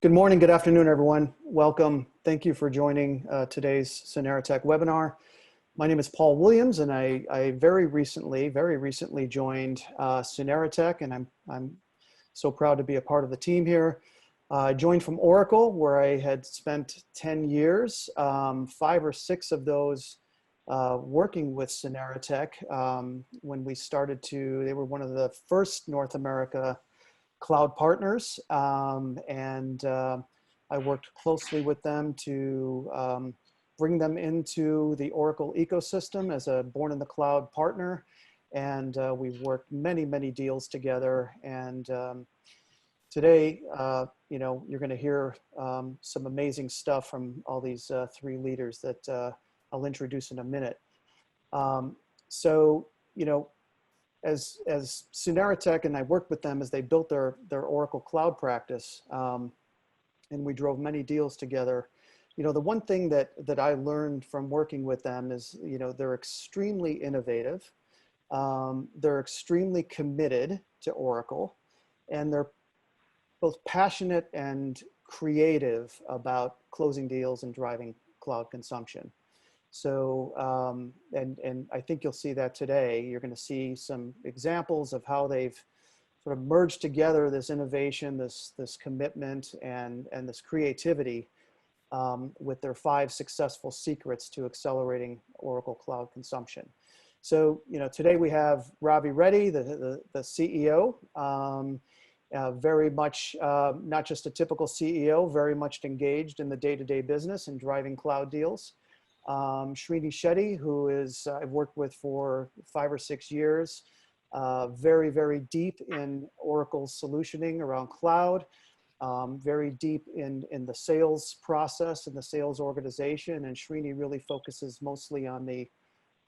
Good morning, good afternoon, everyone. Welcome. Thank you for joining today's SuneraTech webinar. My name is Paul Williams, and I very recently joined SuneraTech, and I'm so proud to be a part of the team here. I joined from Oracle, where I had spent 10 years, 5 or 6 of those working with SuneraTech when we started to, they were one of the first North America cloud partners, and I worked closely with them to bring them into the Oracle ecosystem as a born in the cloud partner. And we've worked many deals together. And today, you know, you're going to hear some amazing stuff from all these 3 leaders that I'll introduce in a minute. So, you know, as SuneraTech, and I worked with them as they built their Oracle cloud practice, and we drove many deals together. You know, the one thing that I learned from working with them is, you know, they're extremely innovative. They're extremely committed to Oracle, and they're both passionate and creative about closing deals and driving cloud consumption. So, and I think you'll see that today. You're going to see some examples of how they've sort of merged together this innovation, this commitment, and this creativity with their 5 successful secrets to accelerating Oracle cloud consumption. So, you know, today we have Ravi Reddy, the CEO, very much, not just a typical CEO, very much engaged in the day-to-day business and driving cloud deals. Srini Shetty, who is I've worked with for 5 or 6 years, very deep in Oracle solutioning around cloud, very deep in the sales process and the sales organization. And Srini really focuses mostly on the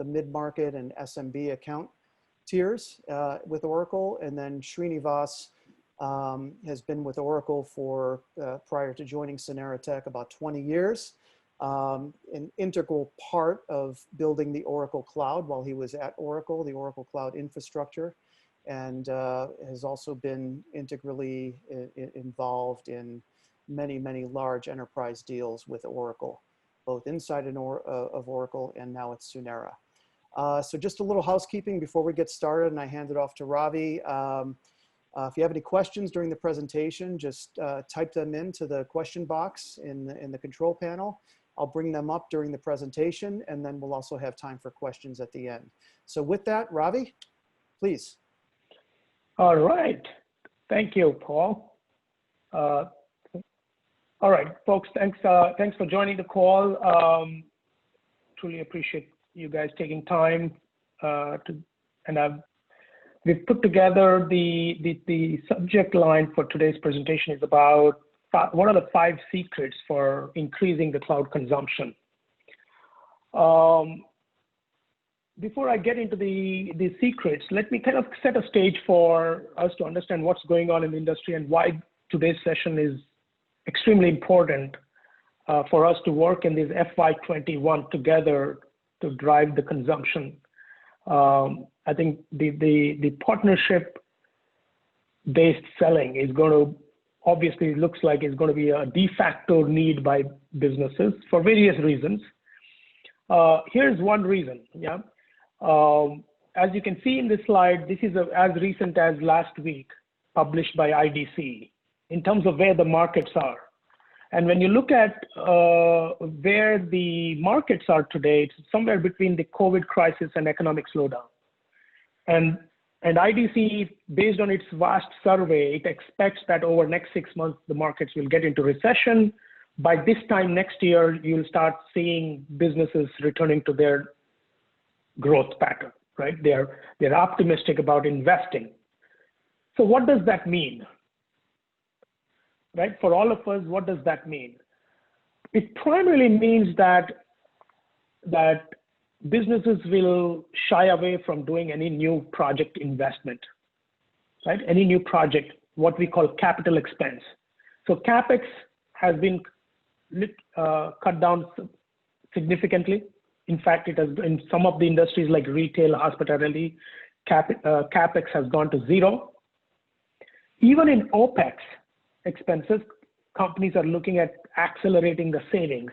mid-market and SMB account tiers with Oracle. And then Srinivas has been with Oracle for prior to joining SuneraTech about 20 years. An integral part of building the Oracle Cloud while he was at Oracle, the Oracle Cloud infrastructure, and has also been integrally involved in many large enterprise deals with Oracle, both inside of Oracle and now at Sunera. So just a little housekeeping before we get started, and I hand it off to Ravi. If you have any questions during the presentation, just type them into the question box in the control panel. I'll bring them up during the presentation, and then we'll also have time for questions at the end. So with that, Ravi, please. All right. Thank you, Paul. All right, folks, thanks for joining the call. Truly appreciate you guys taking time we've put together the subject line for today's presentation is about what are the 5 secrets for increasing the cloud consumption. Before I get into the secrets, let me kind of set a stage for us to understand what's going on in the industry and why today's session is extremely important for us to work in this FY21 together to drive the consumption. I think the partnership-based selling is going to obviously looks like it's going to be a de facto need by businesses for various reasons. Here's one reason. Yeah, as you can see in this slide, this is as recent as last week, published by IDC in terms of where the markets are. And when you look at where the markets are today, it's somewhere between the COVID crisis and economic slowdown. And IDC, based on its vast survey, it expects that over the next 6 months, the markets will get into recession. By this time next year, you'll start seeing businesses returning to their growth pattern, right? They're optimistic about investing. So what does that mean? Right? For all of us, what does that mean? It primarily means that businesses will shy away from doing any new project investment, right? Any new project, what we call capital expense. So CapEx has been cut down significantly. In fact, it has in some of the industries like retail, hospitality, CapEx has gone to 0. Even in OpEx expenses, companies are looking at accelerating the savings,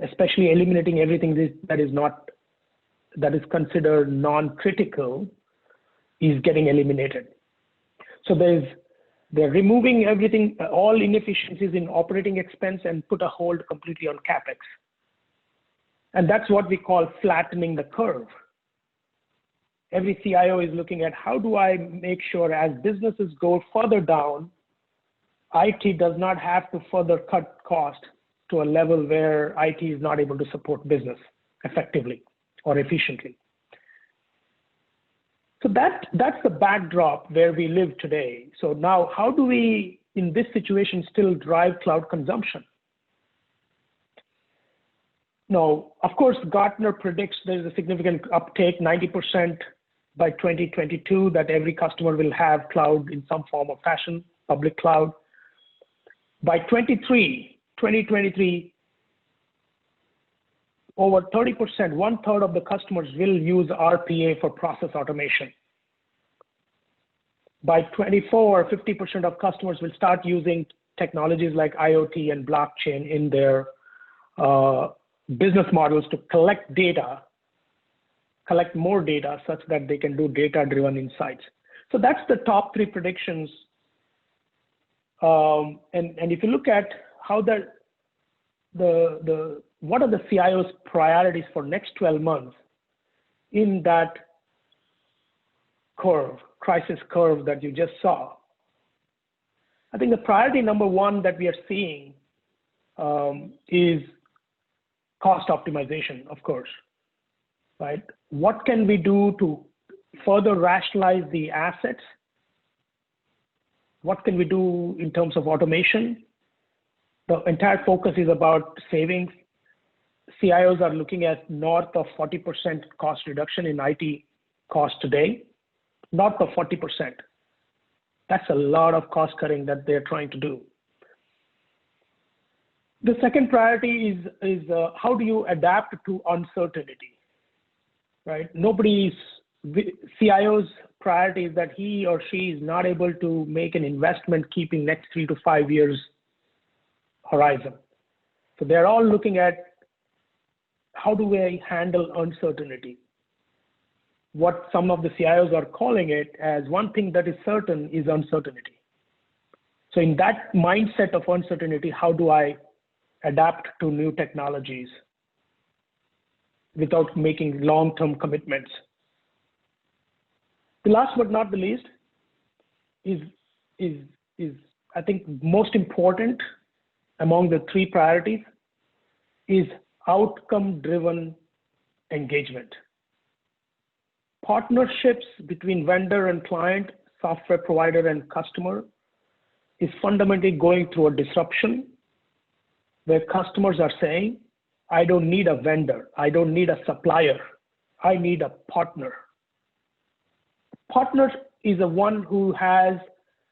especially eliminating everything that is considered non-critical is getting eliminated. So they're removing everything, all inefficiencies in operating expense and put a hold completely on CapEx. And that's what we call flattening the curve. Every CIO is looking at how do I make sure as businesses go further down, IT does not have to further cut cost to a level where IT is not able to support business effectively or efficiently. So that's the backdrop where we live today. So now how do we, in this situation, still drive cloud consumption? Now, of course, Gartner predicts there's a significant uptake, 90% by 2022, that every customer will have cloud in some form or fashion, public cloud. By 2023, over 30%, 1/3 of the customers will use RPA for process automation. By 2024, 50% of customers will start using technologies like IoT and blockchain in their business models to collect more data such that they can do data-driven insights. So that's the top 3 predictions. And if you look at how what are the CIOs' priorities for next 12 months in that curve, crisis curve that you just saw, I think the priority number 1 that we are seeing is cost optimization, of course, right? What can we do to further rationalize the assets? What can we do in terms of automation? The entire focus is about savings. CIOs are looking at north of 40% cost reduction in IT cost today, north of 40%. That's a lot of cost cutting that they're trying to do. The second priority is how do you adapt to uncertainty, right? CIO's priority is that he or she is not able to make an investment keeping next 3 to 5 years horizon. So they're all looking at how do we handle uncertainty? What some of the CIOs are calling it as one thing that is certain is uncertainty. So in that mindset of uncertainty, how do I adapt to new technologies without making long-term commitments? The last but not the least is I think most important among the 3 priorities is outcome-driven engagement. Partnerships between vendor and client, software provider and customer is fundamentally going through a disruption where customers are saying, I don't need a vendor, I don't need a supplier, I need a partner. Partner is the one who has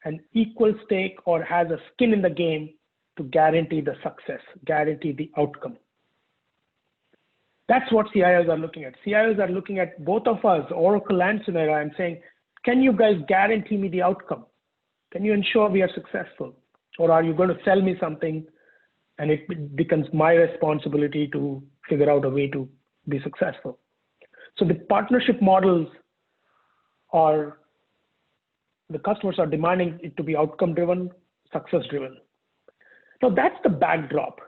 an equal stake or has a skin in the game to guarantee the success, guarantee the outcome. That's what CIOs are looking at. CIOs are looking at both of us, Oracle and Sunera, and saying, can you guys guarantee me the outcome? Can you ensure we are successful? Or are you going to sell me something and it becomes my responsibility to figure out a way to be successful? So the partnership models are, the customers are demanding it to be outcome-driven, success-driven. Now that's the backdrop.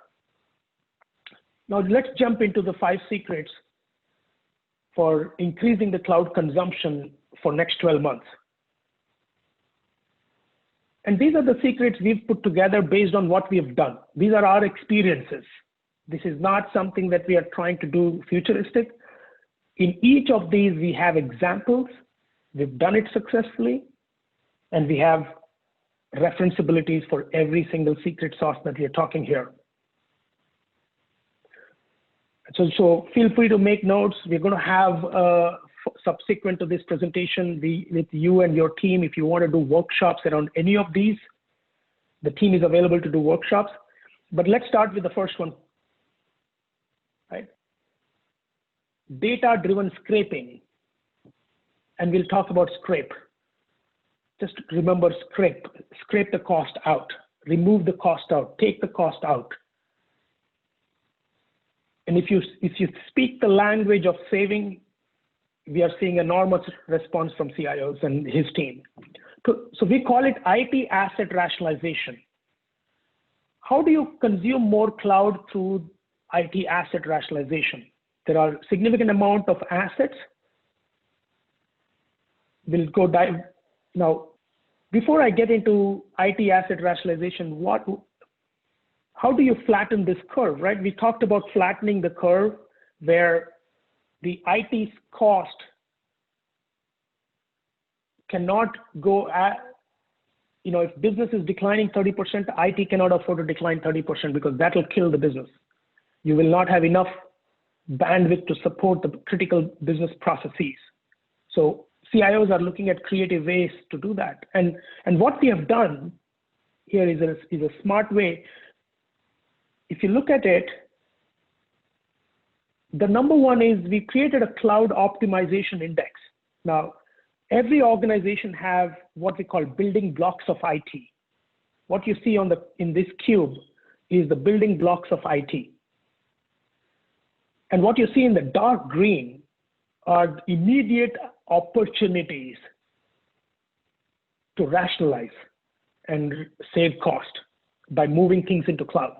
Now let's jump into the 5 secrets for increasing the cloud consumption for next 12 months. And these are the secrets we've put together based on what we have done. These are our experiences. This is not something that we are trying to do futuristic. In each of these, we have examples. We've done it successfully, and we have referenceabilities for every single secret sauce that we are talking here. So feel free to make notes. We're going to have, subsequent to this presentation, with you and your team, if you want to do workshops around any of these, the team is available to do workshops. But let's start with the first one, right? Data-driven scraping. And we'll talk about scrape. Just remember scrape the cost out. remove the cost out, take the cost out. And if you speak the language of saving, we are seeing enormous response from CIOs and his team. So we call it IT asset rationalization. How do you consume more cloud through IT asset rationalization? There are significant amount of assets. We'll go dive. Now, before I get into IT asset rationalization, how do you flatten this curve, right? We talked about flattening the curve where the IT's cost cannot go at, if business is declining 30%, IT cannot afford to decline 30% because that will kill the business. You will not have enough bandwidth to support the critical business processes. So CIOs are looking at creative ways to do that. And what we have done here is a smart way. If you look at it, the number one is we created a cloud optimization index. Now, every organization have what we call building blocks of IT. What you see in this cube is the building blocks of IT. And what you see in the dark green are immediate opportunities to rationalize and save cost by moving things into cloud.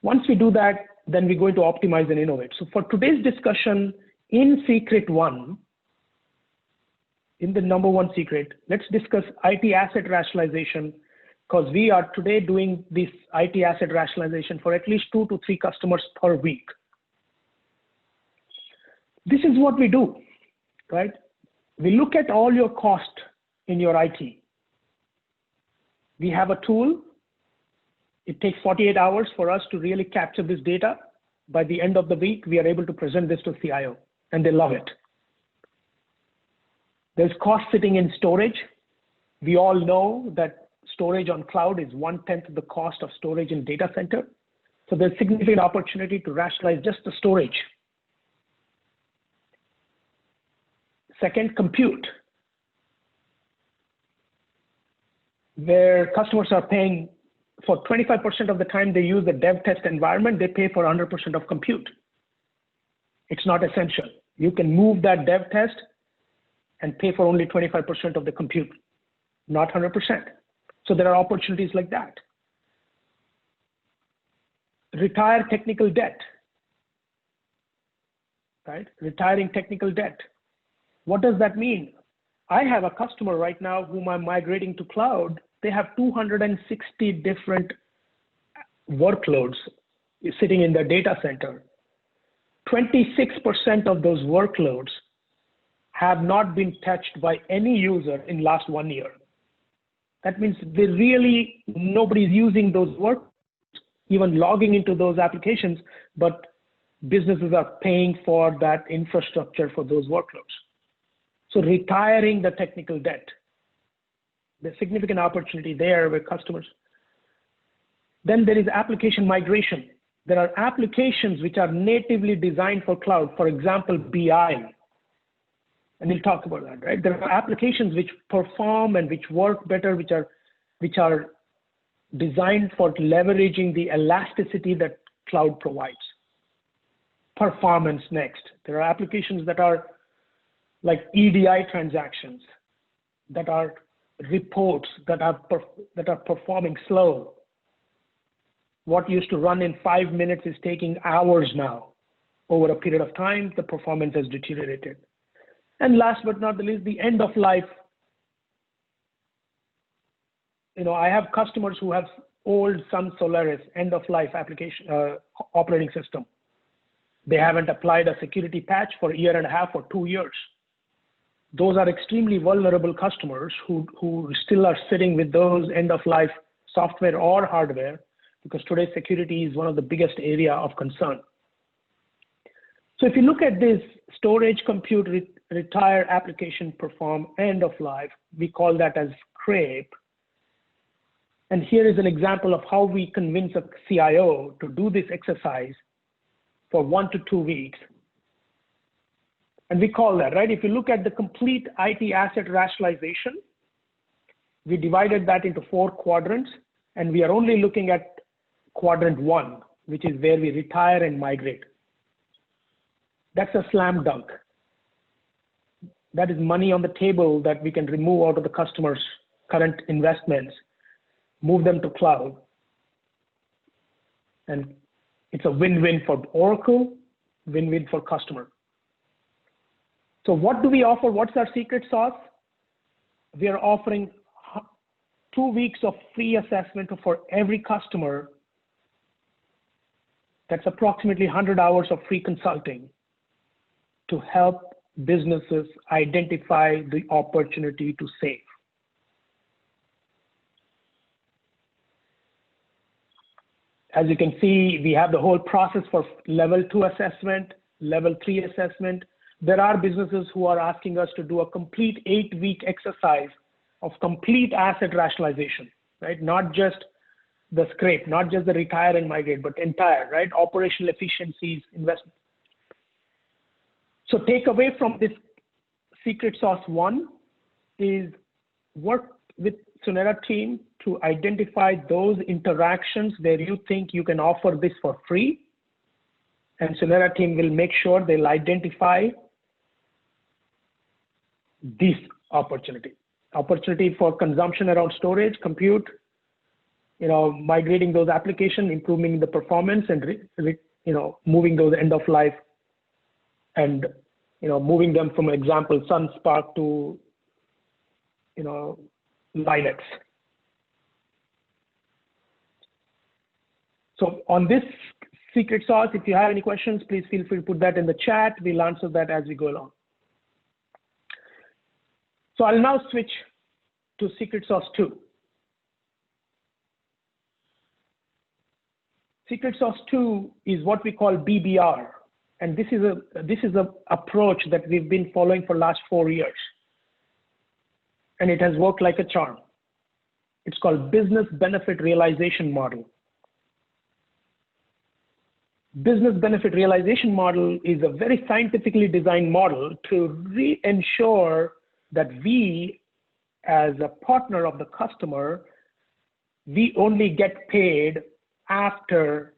Once we do that, then we go into optimize and innovate. So for today's discussion, in secret one, in the number one secret, let's discuss IT asset rationalization, because we are today doing this IT asset rationalization for at least 2 to 3 customers per week. This is what we do, right? We look at all your cost in your IT. We have a tool. It takes 48 hours for us to really capture this data. By the end of the week, we are able to present this to CIO, and they love it. There's cost sitting in storage. We all know that storage on cloud is 1/10 of the cost of storage in data center. So there's significant opportunity to rationalize just the storage. Second, compute, where customers are paying for 25% of the time they use the dev test environment, they pay for 100% of compute. It's not essential. You can move that dev test and pay for only 25% of the compute, not 100%. So there are opportunities like that. Retire technical debt, right? Retiring technical debt. What does that mean? I have a customer right now whom I'm migrating to cloud. They have 260 different workloads sitting in their data center. 26% of those workloads have not been touched by any user in last 1 year. That means nobody's using those workloads, even logging into those applications, but businesses are paying for that infrastructure for those workloads. So retiring the technical debt. There's significant opportunity there with customers. Then there is application migration. There are applications which are natively designed for cloud. For example, BI. And we'll talk about that, right? There are applications which perform and which work better, which are designed for leveraging the elasticity that cloud provides. Performance next. There are applications that are like EDI transactions, that are reports that are performing slow. What used to run in 5 minutes is taking hours now. Over a period of time, the performance has deteriorated. And last but not the least, the end of life. I have customers who have old Sun Solaris end of life application operating system. They haven't applied a security patch for 1.5 or 2 years. Those are extremely vulnerable customers who still are sitting with those end-of-life software or hardware, because today security is one of the biggest area of concern. So if you look at this storage, compute, retire, application, perform, end of life, we call that as CRAPE. And here is an example of how we convince a CIO to do this exercise for 1 to 2 weeks. And we call that, right? If you look at the complete IT asset rationalization, We divided that into 4 quadrants, and we are only looking at quadrant 1, which is where we retire and migrate. That's a slam dunk. That is money on the table that we can remove out of the customer's current investments, move them to cloud. And it's a win-win for Oracle, win-win for customer. So what do we offer? What's our secret sauce? We are offering 2 weeks of free assessment for every customer. That's approximately 100 hours of free consulting to help businesses identify the opportunity to save. As you can see, we have the whole process for level 2 assessment, level 3 assessment. There are businesses who are asking us to do a complete 8-week exercise of complete asset rationalization, right? Not just the scrape, not just the retire and migrate, but entire, right? Operational efficiencies, investment. So take away from this secret sauce 1 is work with Sunera team to identify those interactions where you think you can offer this for free. And Sunera team will make sure they'll identify this opportunity for consumption around storage, compute, migrating those applications, improving the performance, and moving those end of life, and moving them from example Sun Spark to Linux. So on this secret sauce, if you have any questions, please feel free to put that in the chat. We'll answer that as we go along. So I'll now switch to secret sauce 2. Secret sauce 2 is what we call BBR. And this is a approach that we've been following for the last 4 years. And it has worked like a charm. It's called Business Benefit Realization Model. Business Benefit Realization Model is a very scientifically designed model to ensure that we, as a partner of the customer, we only get paid after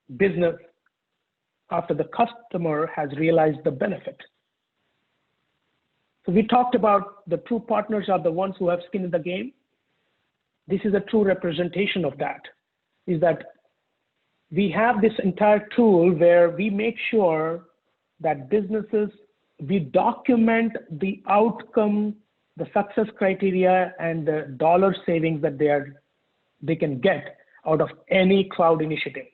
the customer has realized the benefit. So we talked about the true partners are the ones who have skin in the game. This is a true representation of that, is that we have this entire tool where we make sure that businesses, we document the outcome, the success criteria, and the dollar savings that they can get out of any cloud initiative.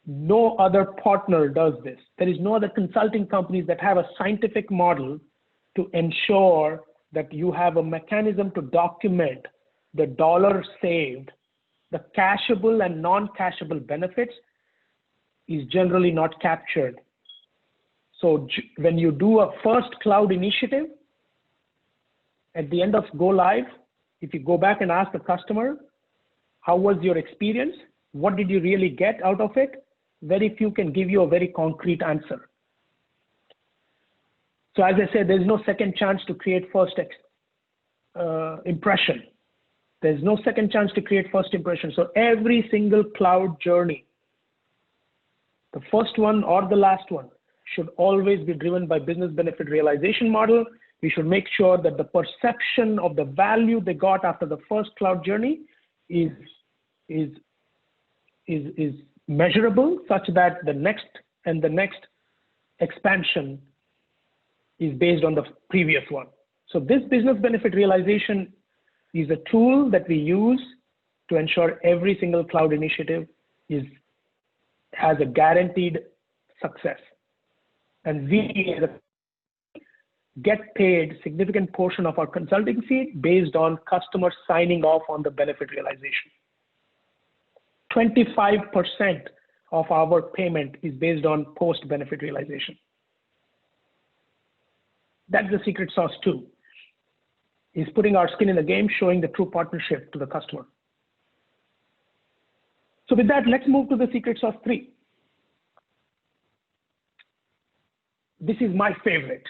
No other partner does this. There is no other consulting companies that have a scientific model to ensure that you have a mechanism to document the dollar saved. The cashable and non-cashable benefits is generally not captured. So when you do a first cloud initiative, at the end of go live, if you go back and ask the customer, how was your experience? What did you really get out of it? Very few can give you a very concrete answer. So as I said, there's no second chance to create first impression. There's no second chance to create first impression. So every single cloud journey, the first one or the last one, should always be driven by business benefit realization model. We should make sure that the perception of the value they got after the first cloud journey is measurable, such that the next and the next expansion is based on the previous one. So this business benefit realization is a tool that we use to ensure every single cloud initiative has a guaranteed success. And we get paid significant portion of our consulting fee based on customers signing off on the benefit realization. 25% of our payment is based on post-benefit realization. That's the secret sauce 2, is putting our skin in the game, showing the true partnership to the customer. So with that, let's move to the secret sauce 3. This is my favorite.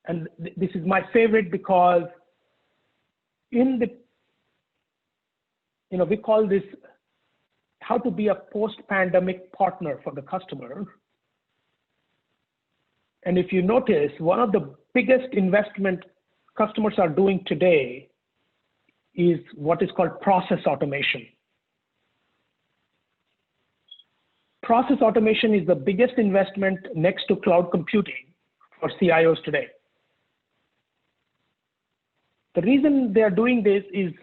and this is my favorite because in the, we call this how to be a post-pandemic partner for the customer. And if you notice, one of the biggest investment customers are doing today is what is called process automation. Process automation is the biggest investment next to cloud computing for CIOs today. The reason they are doing this is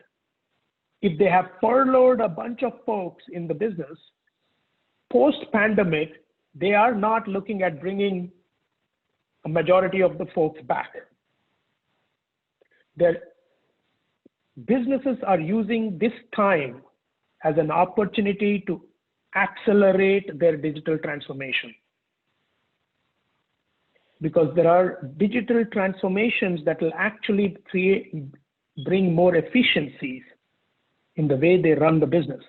if they have furloughed a bunch of folks in the business, post-pandemic, they are not looking at bringing a majority of the folks back. Their businesses are using this time as an opportunity to accelerate their digital transformation. Because there are digital transformations that will actually bring more efficiencies in the way they run the business.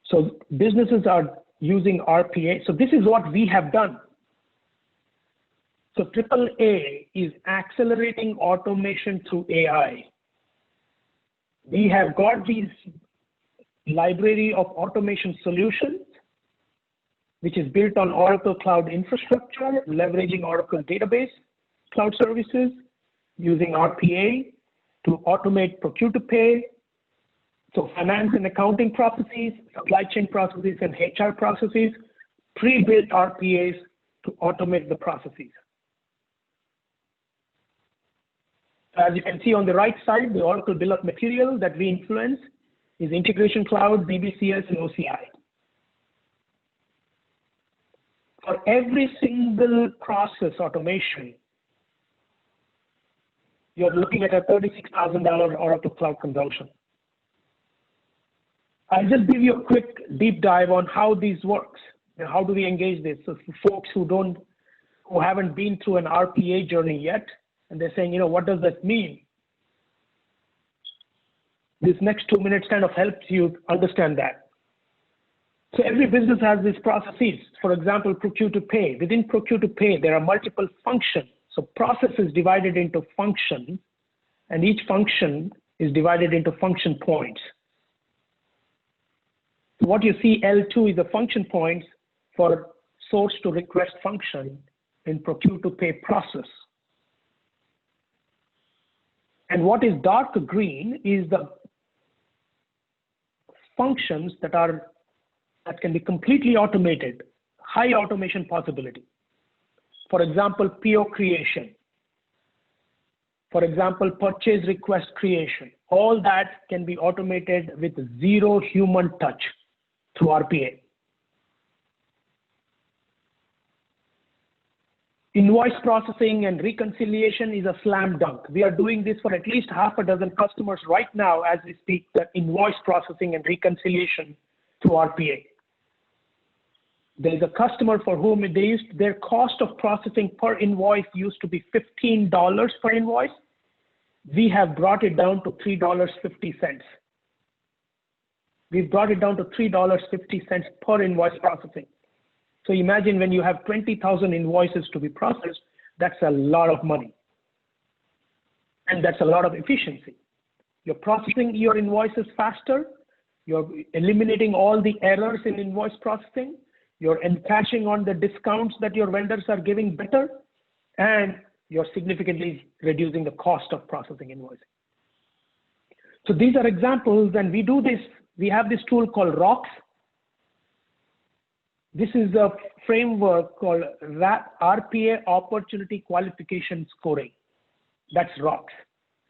So businesses are using RPA. So this is what we have done. So AAA is accelerating automation through AI. We have got these library of automation solutions, which is built on Oracle Cloud Infrastructure, leveraging Oracle Database Cloud Services, using RPA to automate procure to pay, so finance and accounting processes, supply chain processes, and HR processes, pre-built RPAs to automate the processes. As you can see on the right side, the Oracle Bill of Material that we influence is Integration Cloud, BBCS, and OCI. For every single process automation, you're looking at a $36,000 Oracle Cloud consumption. I'll just give you a quick deep dive on how this works and how do we engage this. So for folks who haven't been through an RPA journey yet, and they're saying, what does that mean? This next 2 minutes kind of helps you understand that. So every business has these processes. For example, procure to pay. Within procure to pay, there are multiple functions. So process is divided into functions, and each function is divided into function points. So what you see, L2 is the function points for source to request function in procure to pay process. And what is dark green is the functions that can be completely automated, high automation possibility. For example, PO creation. For example, purchase request creation. All that can be automated with zero human touch through RPA. Invoice processing and reconciliation is a slam dunk. We are doing this for at least half a dozen customers right now as we speak, the invoice processing and reconciliation through RPA. There is a customer for whom their cost of processing per invoice used to be $15 per invoice. We have brought it down to $3.50. We've brought it down to $3.50 per invoice processing. So imagine when you have 20,000 invoices to be processed, that's a lot of money. And that's a lot of efficiency. You're processing your invoices faster. You're eliminating all the errors in invoice processing. You're encashing on the discounts that your vendors are giving better. And you're significantly reducing the cost of processing invoicing. So these are examples, and we do this. We have this tool called Rocks. This is a framework called RPA Opportunity Qualification Scoring. That's Rocks.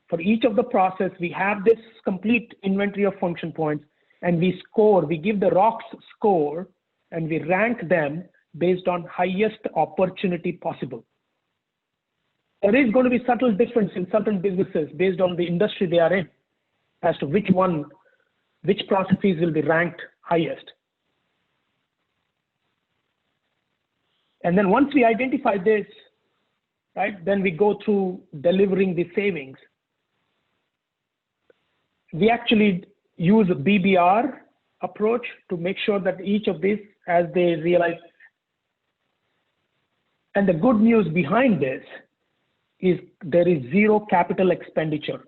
For each of the process, we have this complete inventory of function points, and we score. We give the Rocks score, and we rank them based on highest opportunity possible. There is going to be subtle difference in certain businesses based on the industry they are in as to which processes will be ranked highest. And then once we identify this, right, then we go through delivering the savings. We actually use a BBR approach to make sure that each of these, as they realize, And the good news behind this is there is zero capital expenditure.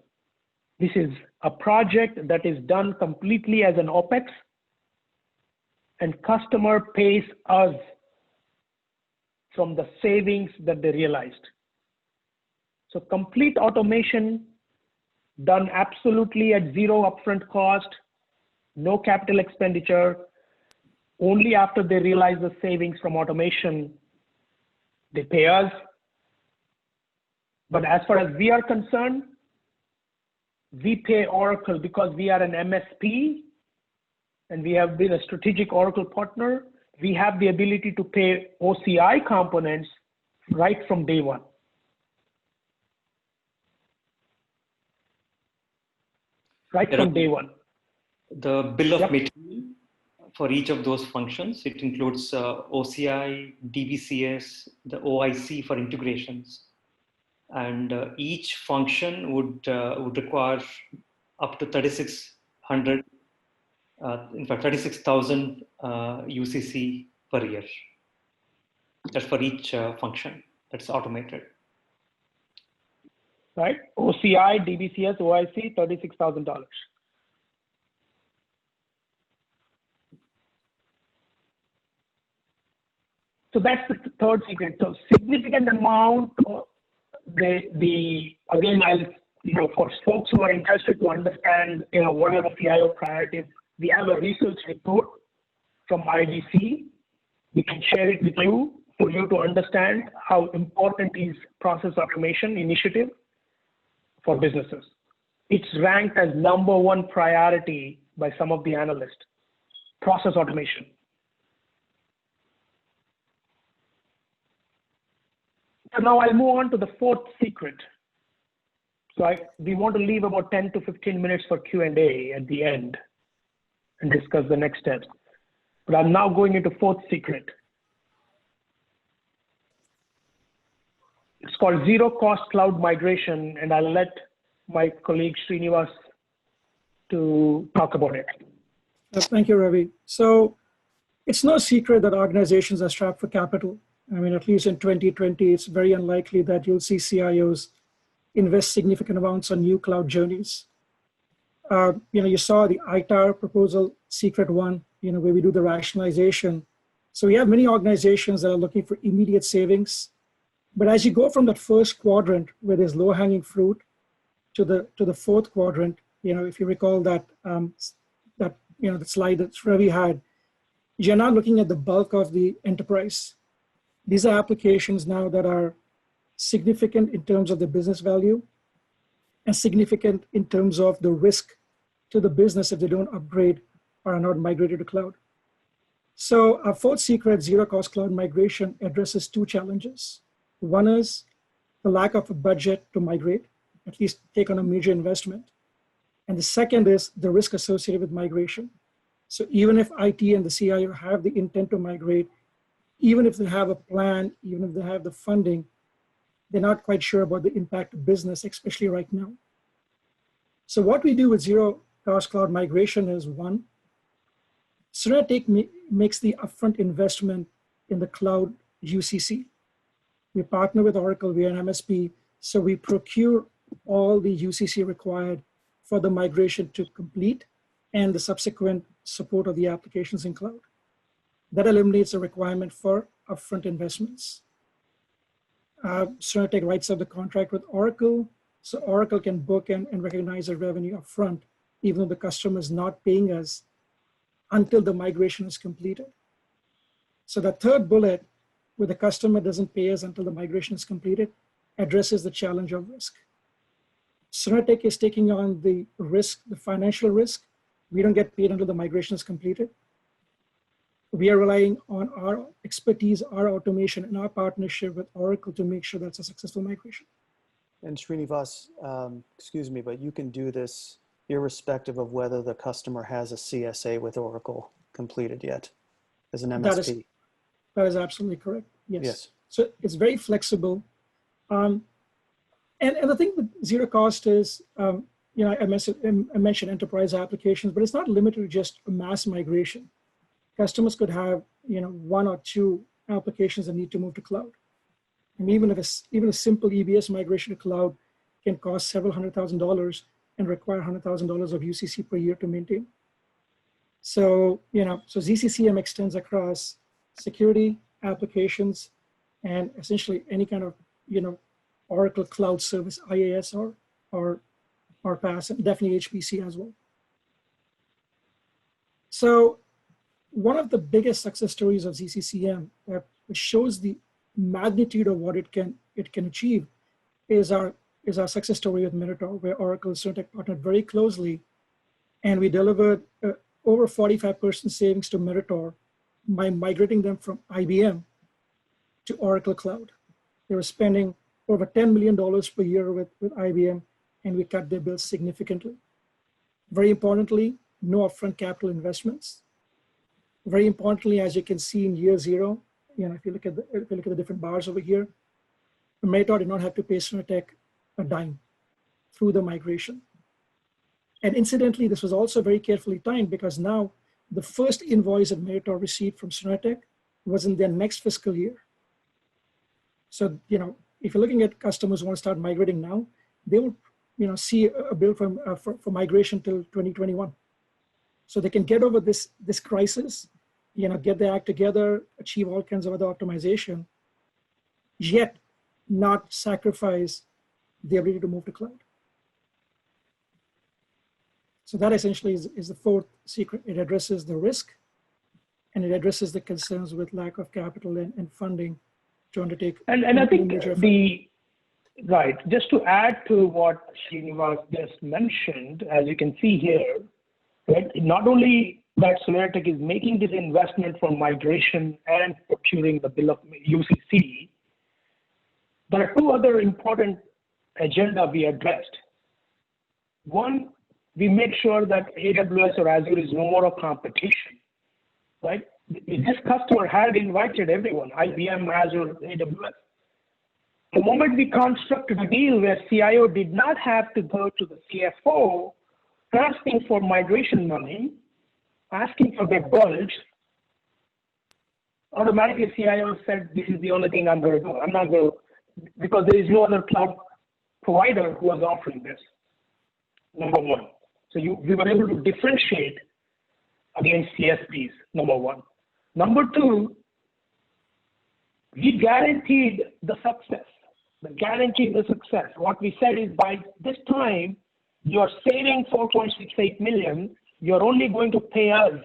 This is a project that is done completely as an OpEx, and customer pays us from the savings that they realized. So complete automation done absolutely at zero upfront cost, no capital expenditure. Only after they realize the savings from automation, they pay us. But as far as we are concerned, we pay Oracle because we are an MSP and we have been a strategic Oracle partner. We have the ability to pay OCI components right from day one. Right from day one. The bill of material for each of those functions, it includes OCI, DBCS, the OIC for integrations. And each function would require up to 3,600, in fact, 36,000 UCC per year. That's for each function that's automated. Right? OCI, DBCS, OIC, $36,000. So that's the third secret. So significant amount. Again, for folks who are interested to understand, what are the CIO priorities, we have a research report from IDC. We can share it with you for you to understand how important is process automation initiative for businesses. It's ranked as #1 priority by some of the analysts, process automation. So now I'll move on to the fourth secret. So we want to leave about 10 to 15 minutes for Q&A at the end and discuss the next steps. But I'm now going into fourth secret. It's called zero cost cloud migration, and I'll let my colleague Srinivas to talk about it. Thank you, Ravi. So it's no secret that organizations are strapped for capital. I mean, at least in 2020, it's very unlikely that you'll see CIOs invest significant amounts on new cloud journeys. You saw the ITAR proposal, secret one, where we do the rationalization. So we have many organizations that are looking for immediate savings. But as you go from that first quadrant where there's low-hanging fruit to the fourth quadrant, if you recall that the slide that Ravi had, you're now looking at the bulk of the enterprise. These are applications now that are significant in terms of the business value and significant in terms of the risk to the business if they don't upgrade or are not migrated to cloud. So our fourth secret, zero cost cloud migration, addresses two challenges. One is the lack of a budget to migrate, at least take on a major investment. And the second is the risk associated with migration. So even if IT and the CIO have the intent to migrate, even if they have a plan, even if they have the funding, they're not quite sure about the impact of business, especially right now. So what we do with zero cost cloud migration is one, SuneraTech makes the upfront investment in the cloud UCC. We partner with Oracle, we are an MSP, so we procure all the UCC required for the migration to complete and the subsequent support of the applications in cloud. That eliminates a requirement for upfront investments. SuneraTech writes up the contract with Oracle, so Oracle can book and recognize the revenue upfront, even though the customer is not paying us until the migration is completed. So the third bullet, where the customer doesn't pay us until the migration is completed, addresses the challenge of risk. SuneraTech is taking on the risk, the financial risk. We don't get paid until the migration is completed. We are relying on our expertise, our automation, and our partnership with Oracle to make sure that's a successful migration. And Srinivas, excuse me, but you can do this irrespective of whether the customer has a CSA with Oracle completed yet as an MSP. That is absolutely correct. Yes. Yes. So it's very flexible. And the thing with zero cost is, I mentioned enterprise applications, but it's not limited to just a mass migration. Customers could have, one or two applications that need to move to cloud. And even a simple EBS migration to cloud can cost several $100,000 and require $100,000 of UCC per year to maintain. So, so ZCCM extends across security, applications, and essentially any kind of, Oracle Cloud Service, IaaS or PaaS, and definitely HPC as well. So one of the biggest success stories of ZCCM that shows the magnitude of what it can achieve is our success story with Minotaur, where Oracle and SuneraTech partnered very closely, and we delivered over 45% savings to Minotaur by migrating them from IBM to Oracle Cloud. They were spending over $10 million per year with IBM, and we cut their bills significantly. Very importantly, no upfront capital investments. Very importantly, as you can see in year zero, if you look at the different bars over here, Minotaur did not have to pay SuneraTech a dime through the migration. And incidentally, this was also very carefully timed, because now the first invoice that Minotaur received from SuneraTech was in their next fiscal year. So, if you're looking at customers who want to start migrating now, they will, see a bill for migration till 2021. So they can get over this crisis, get their act together, achieve all kinds of other optimization, yet not sacrifice the ability to move to cloud. So that essentially is the fourth secret. It addresses the risk, and it addresses the concerns with lack of capital and funding to undertake. And I think right, just to add to what Srinivas just mentioned, as you can see here, right, not only that SuneraTech is making this investment for migration and procuring the bill of UCC, there are two other important agenda we addressed. One, we make sure that AWS or Azure is no more a competition, right? This customer had invited everyone, IBM, Azure, AWS. The moment we constructed a deal where CIO did not have to go to the CFO asking for migration money, asking for their bulge, automatically CIO said, this is the only thing I'm going to do. I'm not going to, because there is no other cloud provider who was offering this, number one. So we were able to differentiate against CSPs, number one. Number two, we guaranteed the success. What we said is, by this time, you're saving $4.68 million. You're only going to pay us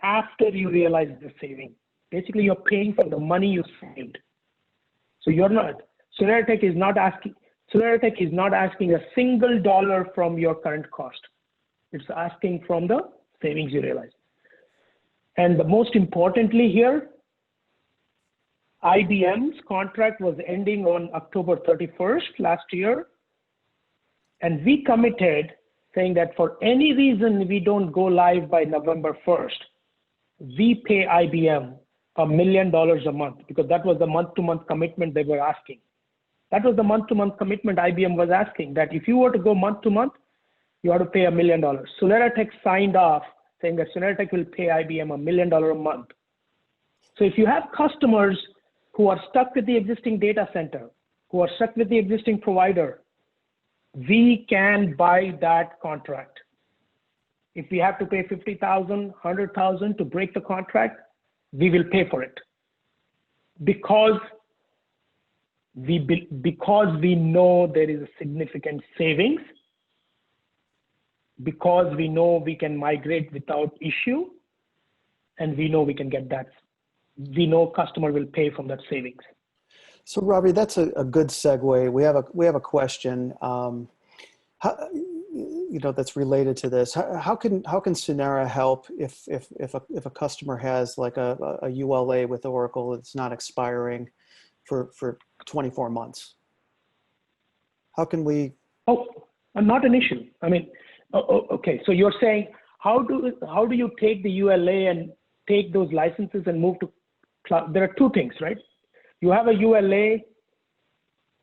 after you realize the saving. Basically, you're paying for the money you saved. So SuneraTech is not asking a single dollar from your current cost. It's asking from the savings you realize. And the most importantly here, IBM's contract was ending on October 31st last year. And we committed, saying that for any reason we don't go live by November 1st, we pay IBM $1 million a month, because that was the month-to-month commitment they were asking. That was the month-to-month commitment IBM was asking, that if you were to go month-to-month, you have to pay $1 million. SuneraTech signed off saying that SuneraTech will pay IBM $1 million a month. So if you have customers who are stuck with the existing data center, who are stuck with the existing provider, we can buy that contract. If we have to pay $50,000, $100,000 to break the contract, we will pay for it. Because we know there is a significant savings, because we know we can migrate without issue, and we know we can get that. We know customer will pay from that savings. So Ravi, that's a good segue. We have a question, that's related to this. How can Sunera help if a customer has like a ULA with Oracle that's not expiring for 24 months? How can we? Oh, not an issue. I mean, okay. So you're saying how do you take the ULA and take those licenses and move to cloud? There are two things, right? You have a ULA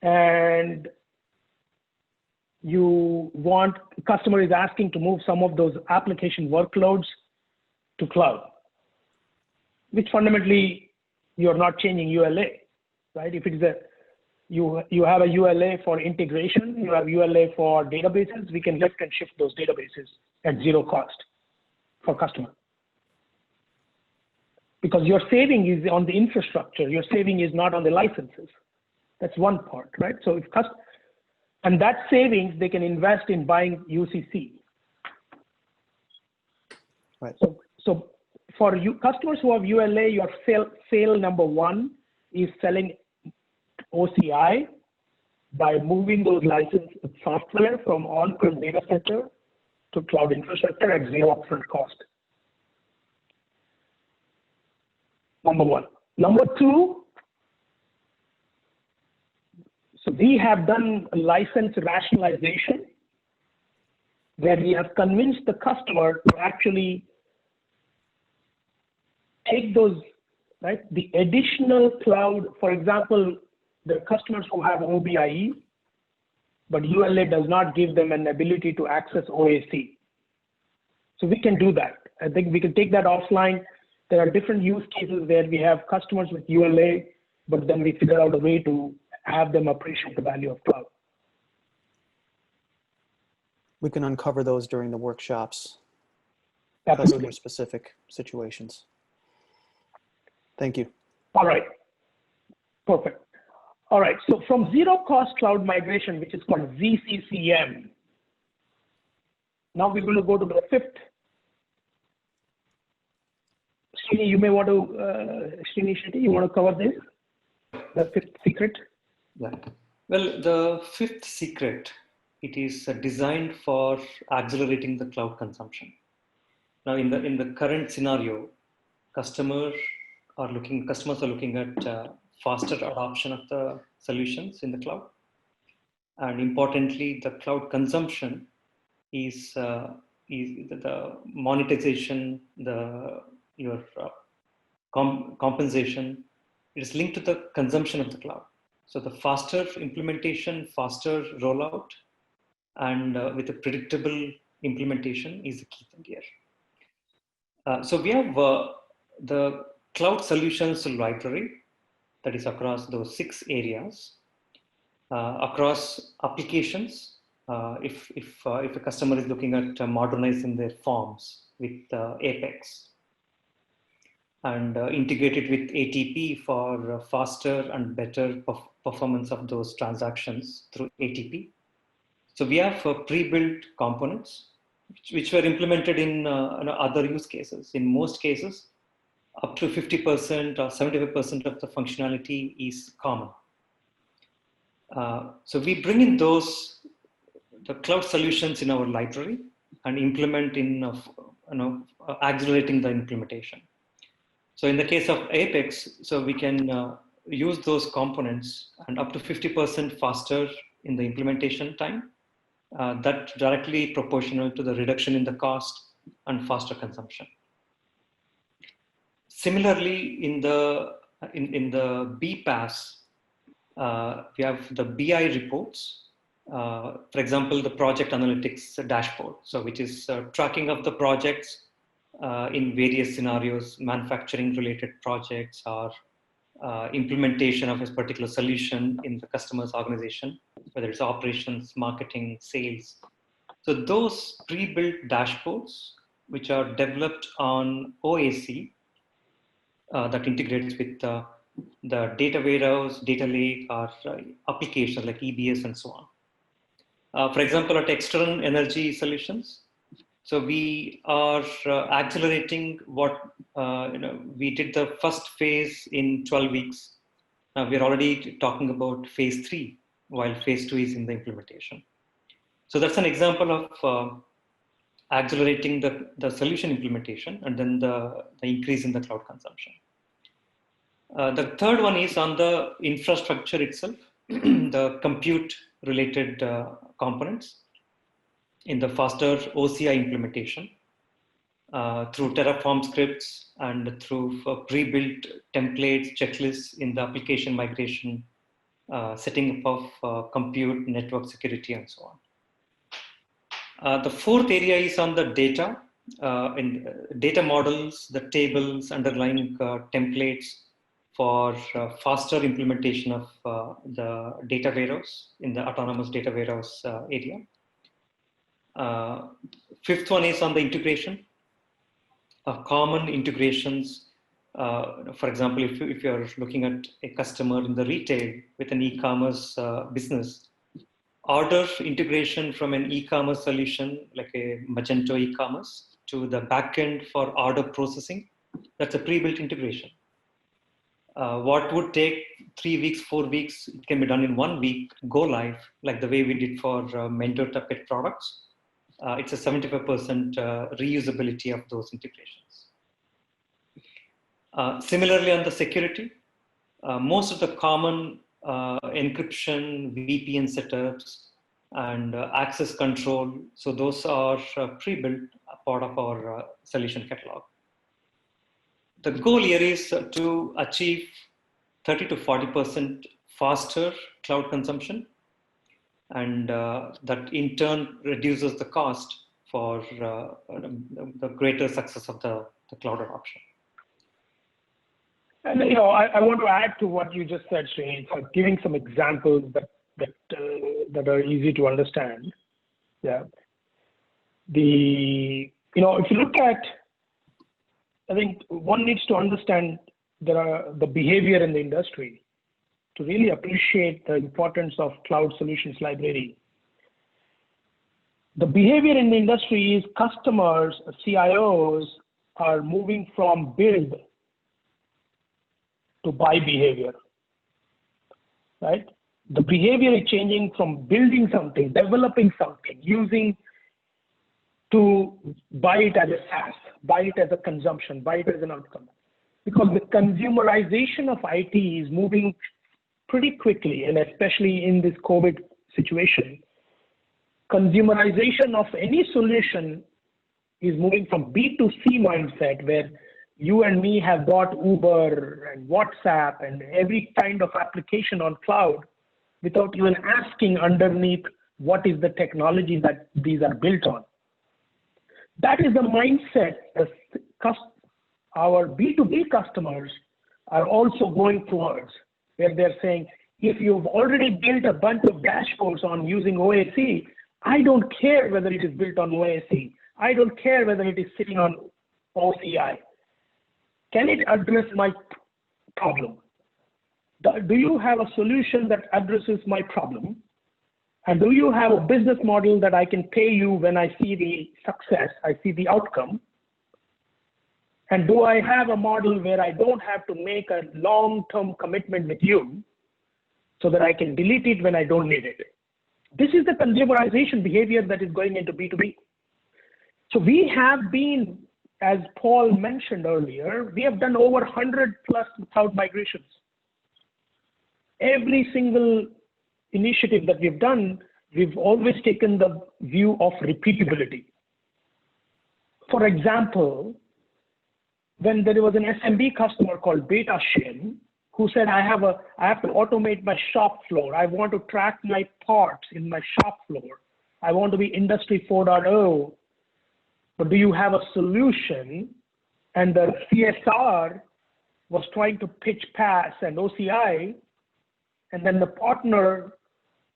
and customer is asking to move some of those application workloads to cloud, which fundamentally you're not changing ULA, right? If it is You have a ULA for integration, you have ULA for databases. We can lift and shift those databases at zero cost for customer. Because your saving is on the infrastructure, your saving is not on the licenses. That's one part, right? So and that savings they can invest in buying UCC. Right. So for you customers who have ULA, your sale number one is selling OCI by moving those licensed software from on-prem data center to cloud infrastructure at zero upfront cost. Number one. Number two, so we have done a license rationalization where we have convinced the customer to actually take those, right, the additional cloud, for example, the customers who have OBIE, but ULA does not give them an ability to access OAC. So we can do that. I think we can take that offline. There are different use cases where we have customers with ULA, but then we figure out a way to have them appreciate the value of cloud. We can uncover those during the workshops. Absolutely. Customer-specific situations. Thank you. All right. Perfect. All right. So from zero cost cloud migration, which is called ZCCM, now we're going to go to the fifth. Srini, you may want to, Srini Shetty, you want to cover this? The fifth secret? Yeah. Well, the fifth secret, it is designed for accelerating the cloud consumption. Now, in the current scenario, customers are looking at faster adoption of the solutions in the cloud, and importantly, the cloud consumption is the monetization, your compensation. It is linked to the consumption of the cloud. So the faster implementation, faster rollout, and with a predictable implementation is the key thing here. So we have the cloud solutions library that is across those 6 areas, across applications. If a customer is looking at modernizing their forms with Apex, and integrated with ATP for faster and better performance of those transactions through ATP. So we have pre-built components which were implemented in other use cases. In most cases, up to 50% or 75% of the functionality is common. So we bring in the cloud solutions in our library and implement in accelerating the implementation. So in the case of Apex, so we can use those components and up to 50% faster in the implementation time. That directly proportional to the reduction in the cost and faster consumption. Similarly, in the BPaaS, we have the BI reports. For example, the project analytics dashboard, so which is tracking of the projects in various scenarios, manufacturing related projects or implementation of a particular solution in the customer's organization, whether it's operations, marketing, sales. So those pre-built dashboards, which are developed on OAC, that integrates with the data warehouse, data lake, or applications like EBS and so on. For example, at External Energy Solutions, so we are accelerating what we did the first phase in 12 weeks. Now we're already talking about phase 3, while phase 2 is in the implementation. So that's an example of accelerating the solution implementation and then the increase in the cloud consumption. The third one is on the infrastructure itself, the compute related components in the faster OCI implementation through Terraform scripts and through pre-built templates, checklists in the application migration, setting up of compute, network security, and so on. The fourth area is on the data, in data models, the tables, underlying templates for faster implementation of the data warehouse in the autonomous data warehouse area. Fifth one is on the integration. Common integrations. For example, if you're looking at a customer in the retail with an e-commerce business, order integration from an e-commerce solution like a Magento e-commerce to the backend for order processing, that's a pre-built integration. What would take 3 weeks, 4 weeks, it can be done in 1 week, go live, like the way we did for Mentor Tuppet products. It's a 75% reusability of those integrations. Similarly, on the security, most of the common encryption, VPN setups, and access control, so those are pre-built part of our solution catalog. The goal here is to achieve 30 to 40% faster cloud consumption, and that in turn reduces the cost for the greater success of the cloud adoption. And I want to add to what you just said, Srini, so giving some examples that are easy to understand. Yeah. If you look at, I think one needs to understand the behavior in the industry to really appreciate the importance of cloud solutions library. The behavior in the industry is customers, CIOs are moving from build to buy behavior, right? The behavior is changing from building something, developing something, using to buy it as a SaaS, buy it as a consumption, buy it as an outcome. Because the consumerization of IT is moving pretty quickly, and especially in this COVID situation, consumerization of any solution is moving from B2C mindset, where you and me have bought Uber and WhatsApp and every kind of application on cloud without even asking underneath what is the technology that these are built on. That is the mindset our B2B customers are also going towards, where they're saying, if you've already built a bunch of dashboards on using OAC, I don't care whether it is built on OAC. I don't care whether it is sitting on OCI. Can it address my problem? Do you have a solution that addresses my problem? And do you have a business model that I can pay you when I see the success, I see the outcome? And do I have a model where I don't have to make a long-term commitment with you so that I can delete it when I don't need it? This is the consumerization behavior that is going into B2B. So we have been, as Paul mentioned earlier, we have done over 100+ cloud migrations. Every single initiative that we've done, we've always taken the view of repeatability. For example, when there was an SMB customer called Beta Shin, who said, I have to automate my shop floor. I want to track my parts in my shop floor. I want to be Industry 4.0. But do you have a solution? And the CSR was trying to pitch PaaS and OCI. And then the partner,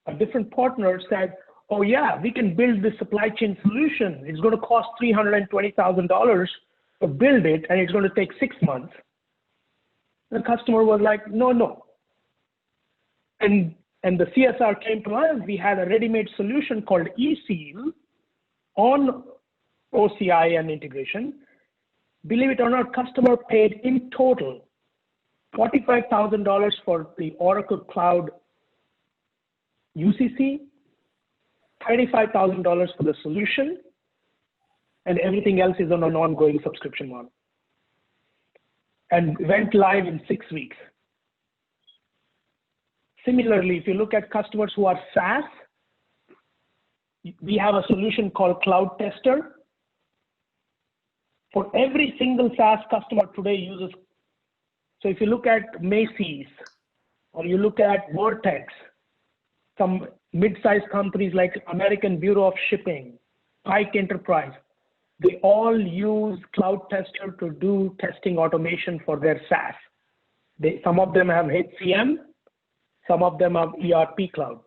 a different partner said, oh yeah, we can build this supply chain solution. It's going to cost $320,000 to build it, and it's going to take 6 months. The customer was like, no. And the CSR came to us. We had a ready-made solution called eSeal on OCI and integration. Believe it or not, customer paid in total $45,000 for the Oracle Cloud UCC, $35,000 for the solution, and everything else is on an ongoing subscription model. And went live in 6 weeks. Similarly, if you look at customers who are SaaS, we have a solution called Cloud Tester. For every single SaaS customer today uses, so if you look at Macy's, or you look at Vertex, some mid-sized companies like American Bureau of Shipping, Pike Enterprise, they all use Cloud Tester to do testing automation for their SaaS. Some of them have HCM, some of them have ERP cloud.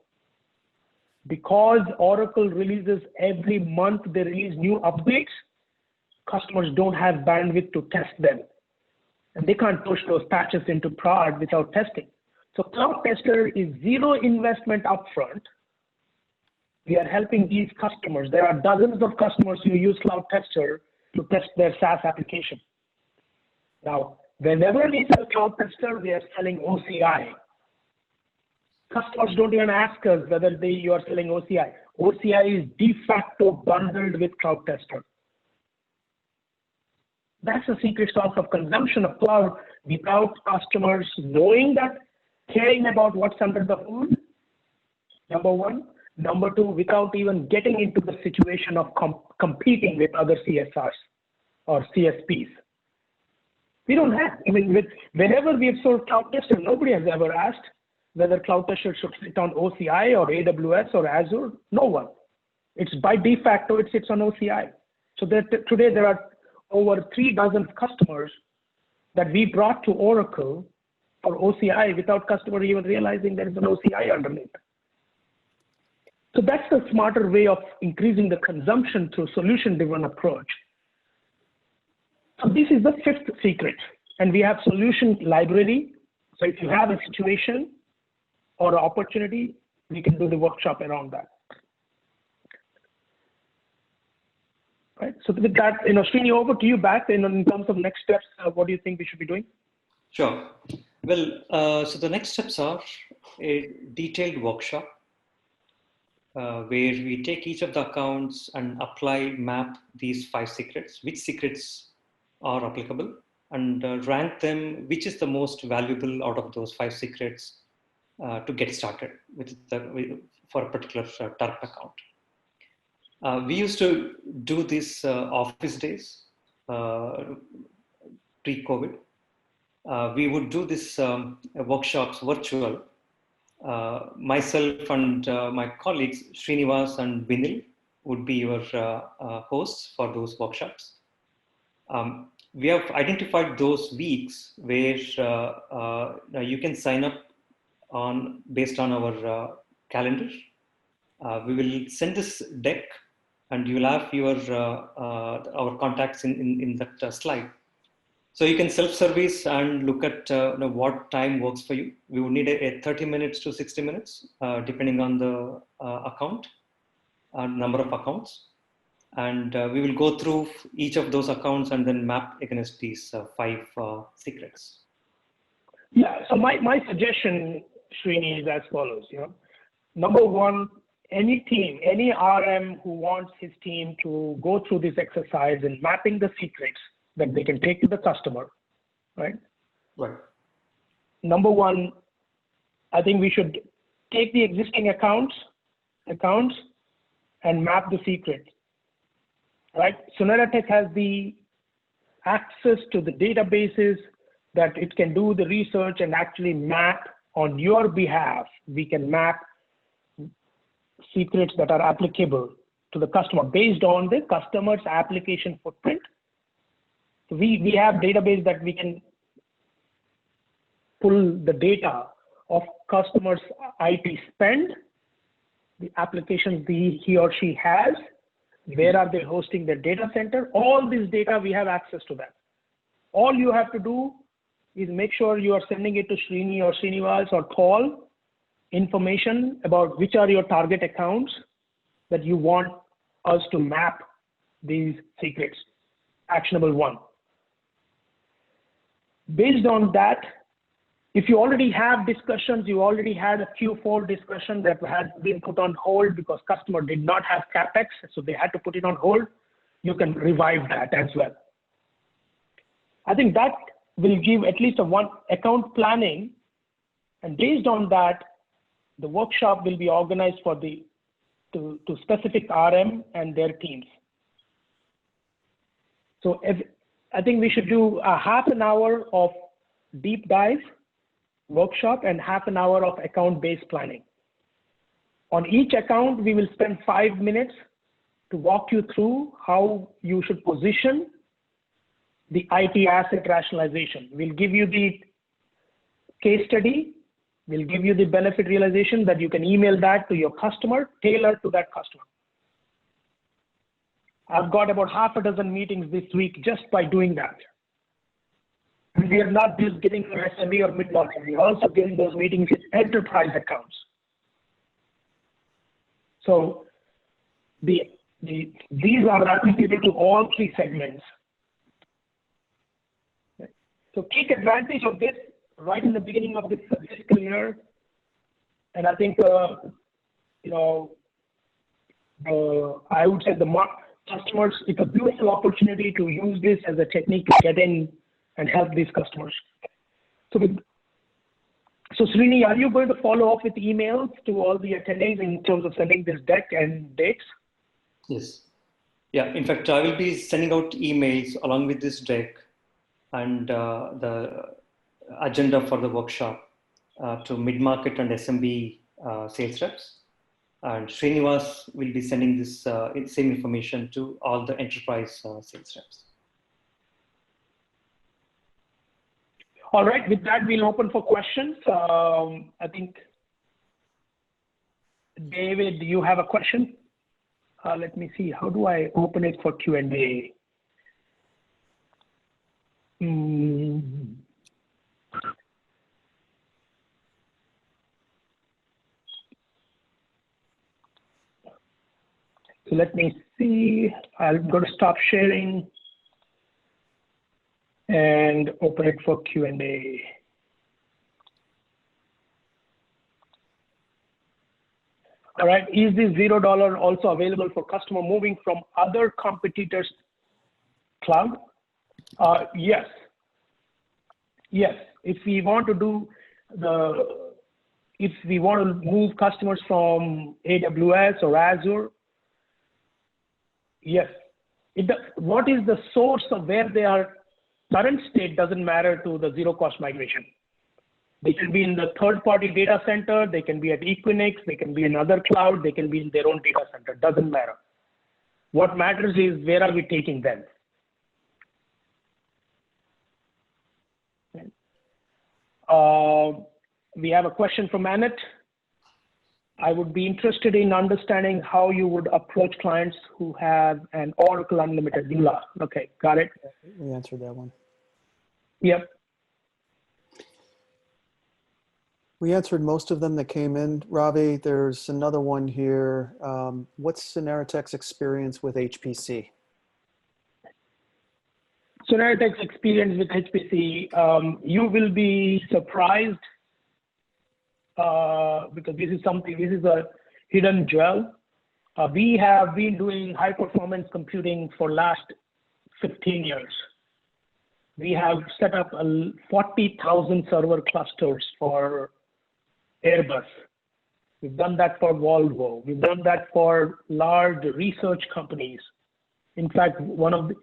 Because Oracle releases every month, they release new updates, customers don't have bandwidth to test them. And they can't push those patches into prod without testing. So Cloud Tester is zero investment upfront. We are helping these customers. There are dozens of customers who use Cloud Tester to test their SaaS application. Now, whenever we sell Cloud Tester, we are selling OCI. Customers don't even ask us whether you are selling OCI. OCI is de facto bundled with Cloud Tester. That's the secret sauce of consumption of cloud without customers knowing that, caring about what's under the hood, number one. Number two, without even getting into the situation of competing with other CSRs or CSPs. We don't have, whenever we have sold Cloud Tester, nobody has ever asked whether Cloud Tester should sit on OCI or AWS or Azure. No one. It's by de facto, it sits on OCI. So today there are over 36 customers that we brought to Oracle for OCI without customer even realizing there is an OCI underneath. So that's the smarter way of increasing the consumption through solution-driven approach. So this is the fifth secret. And we have solution library. So if you have a situation or an opportunity, we can do the workshop around that. Right. So with that, Srini, over to you back in terms of next steps. What do you think we should be doing? Sure. Well, so the next steps are a detailed workshop where we take each of the accounts and map these 5 secrets, which secrets are applicable, and rank them, which is the most valuable out of those 5 secrets to get started for a particular TURP account. We used to do this office days pre-COVID. We would do this workshops virtual. Myself and my colleagues, Srinivas and Vinil, would be your hosts for those workshops. We have identified those weeks where you can sign up based on our calendar. We will send this deck, and you will have our contacts in that slide. So you can self-service and look at what time works for you. We would need a 30 minutes to 60 minutes, depending on the account, number of accounts. And we will go through each of those accounts and then map against these 5 secrets. Yeah, so my suggestion, Srini, is as follows. Number one, any team, any RM who wants his team to go through this exercise in mapping the secrets that they can take to the customer, right? Right. Number one, I think we should take the existing accounts and map the secrets, right? SuneraTech has the access to the databases that it can do the research and actually map on your behalf. We can map secrets that are applicable to the customer based on the customer's application footprint. So we have database that we can pull the data of customers' IT spend, the applications he or she has, where are they hosting their data center. All this data, we have access to that. All you have to do is make sure you are sending it to Srini or Srinivas or Paul information about which are your target accounts that you want us to map these secrets. Actionable 1. Based on that, if you already have discussions, you already had a Q4 discussion that had been put on hold because customer did not have CapEx, so they had to put it on hold, you can revive that as well. I think that will give at least a 1 account planning, and based on that, the workshop will be organized for to specific RM and their teams. So I think we should do a half an hour of deep dive workshop and half an hour of account-based planning. On each account, we will spend 5 minutes to walk you through how you should position the IT asset rationalization. We'll give you the case study. We'll give you the benefit realization that you can email that to your customer, tailor to that customer. I've got about half a dozen meetings this week just by doing that. We are not just getting for SME or mid-market, we're also getting those meetings in enterprise accounts. So these are applicable to all three segments. So take advantage of this right in the beginning of this fiscal year. And I think, you know, I would say the customers, it's a beautiful opportunity to use this as a technique to get in and help these customers. So Srini, are you going to follow up with emails to all the attendees in terms of sending this deck and dates? Yes. Yeah, in fact, I will be sending out emails along with this deck and the agenda for the workshop to mid-market and SMB sales reps. And Srinivas will be sending this same information to all the enterprise sales reps. All right, with that, we'll open for questions. I think, David, do you have a question? Let me see, how do I open it for Q&A? So let me see, I'm going to stop sharing and open it for Q&A. All right, is this $0 also available for customer moving from other competitors' cloud? Yes. Yes, if we want to do if we want to move customers from AWS or Azure, yes. What is the source of where they are current state doesn't matter to the zero cost migration. They can be in the third-party data center, they can be at Equinix, they can be in other cloud, they can be in their own data center, doesn't matter. What matters is where are we taking them? We have a question from Annette. I would be interested in understanding how you would approach clients who have an Oracle Unlimited EULA. Okay, got it. We answered that one. Yep. We answered most of them that came in. Ravi, there's another one here. What's SuneraTech's experience with HPC? SuneraTech's experience with HPC, you will be surprised because this is a hidden gem. We have been doing high performance computing for last 15 years. We have set up 40,000 server clusters for Airbus. We've done that for Volvo. We've done that for large research companies. In fact, one of the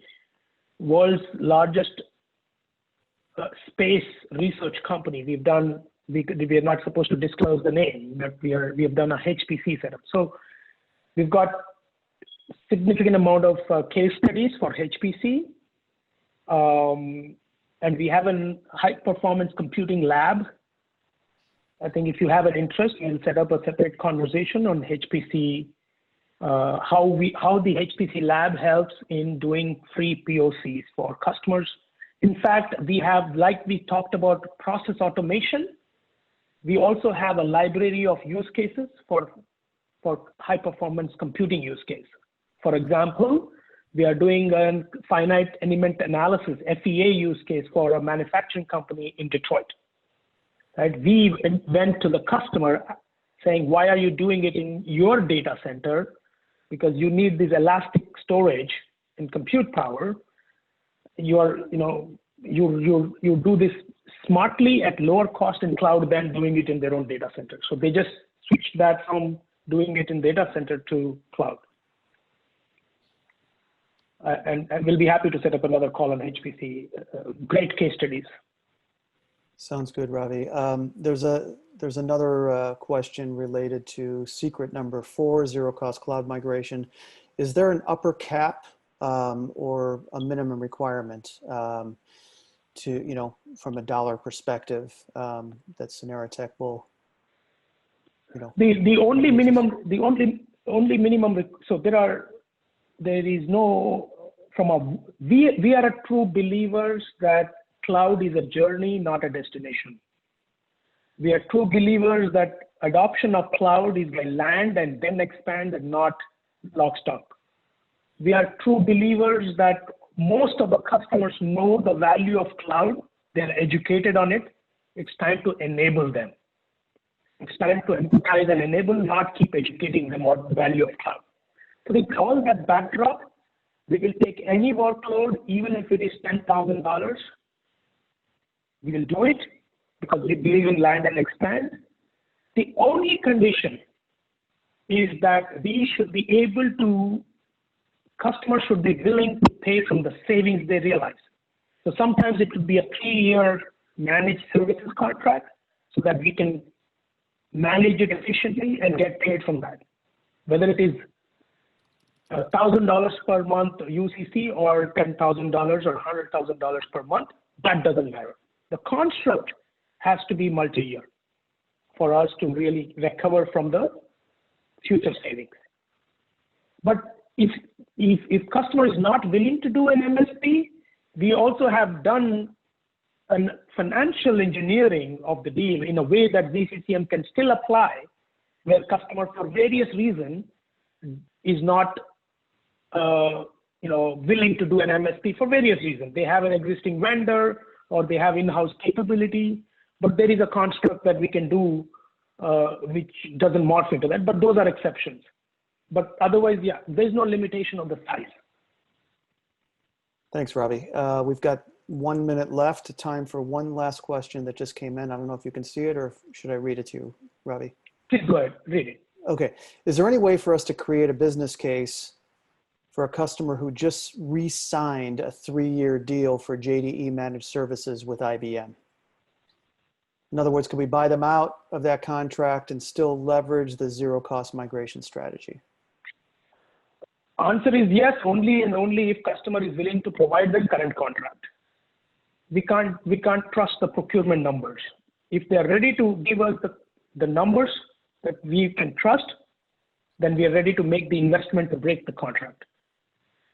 world's largest space research company. We are not supposed to disclose the name, but we have done a HPC setup. So we've got significant amount of case studies for HPC. And we have a high performance computing lab. I think if you have an interest, we'll set up a separate conversation on HPC, how the HPC lab helps in doing free POCs for customers. In fact, we have, like we talked about process automation, we also have a library of use cases for high performance computing use case. For example, we are doing a finite element analysis, FEA use case for a manufacturing company in Detroit. Right? We went to the customer saying, why are you doing it in your data center? Because you need this elastic storage and compute power. You do this smartly at lower cost in cloud than doing it in their own data center. So they just switched that from doing it in data center to cloud. And we'll be happy to set up another call on HPC. Great case studies. Sounds good, Ravi. There's another question related to secret number 4, zero cost cloud migration. Is there an upper cap or a minimum requirement? to, from a dollar perspective, that SuneraTech will, The only minimum, so there is no, we are a true believers that cloud is a journey, not a destination. We are true believers that adoption of cloud is by land and then expand and not lock stock. We are true believers that most of the customers know the value of cloud. They're educated on it. It's time to enable them. It's time to empathize and enable, not keep educating them on the value of cloud. So with all that backdrop, we will take any workload, even if it is $10,000. We will do it because we believe in land and expand. The only condition is that we should be able to, customers should be willing to pay from the savings they realize. So sometimes it could be a 3-year managed services contract so that we can manage it efficiently and get paid from that. Whether it is $1,000 per month UCC or $10,000 or $100,000 per month, that doesn't matter. The construct has to be multi-year for us to really recover from the future savings. But if customer is not willing to do an MSP, we also have done an financial engineering of the deal in a way that VCCM can still apply, where customer for various reasons is not willing to do an MSP for various reasons. They have an existing vendor or they have in-house capability, but there is a construct that we can do which doesn't morph into that, but those are exceptions. But otherwise, yeah, there's no limitation on the size. Thanks, Ravi. We've got 1 minute left, time for one last question that just came in. I don't know if you can see it or should I read it to you, Ravi? Please go ahead, read it. Okay. Is there any way for us to create a business case for a customer who just re-signed a 3-year deal for JDE managed services with IBM? In other words, can we buy them out of that contract and still leverage the zero-cost migration strategy? Answer is yes, only and only if customer is willing to provide the current contract. We can't trust the procurement numbers. If they are ready to give us the numbers that we can trust, then we are ready to make the investment to break the contract.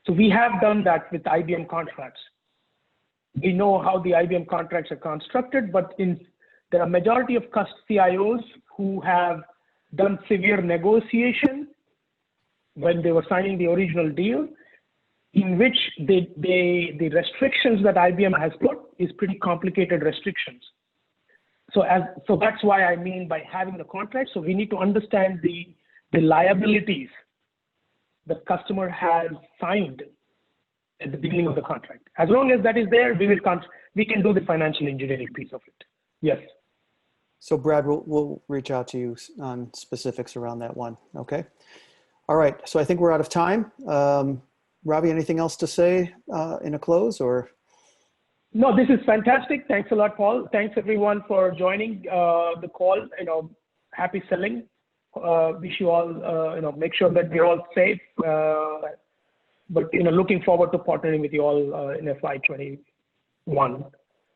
So we have done that with IBM contracts. We know how the IBM contracts are constructed, but there are majority of CIOs who have done severe negotiation when they were signing the original deal, in which the restrictions that IBM has put is pretty complicated restrictions. So that's why I mean by having the contract. So we need to understand the liabilities the customer has signed at the beginning of the contract. As long as that is there, we can do the financial engineering piece of it. Yes. So Brad, we'll reach out to you on specifics around that one. Okay. All right. So I think we're out of time. Ravi, anything else to say in a close or? No, this is fantastic. Thanks a lot, Paul. Thanks everyone for joining the call. Happy selling. Wish you all, make sure that we're all safe. But looking forward to partnering with you all in FY21.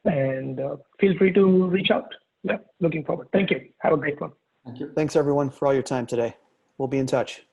And feel free to reach out. Yeah, looking forward. Thank you. Have a great one. Thank you. Thanks everyone for all your time today. We'll be in touch.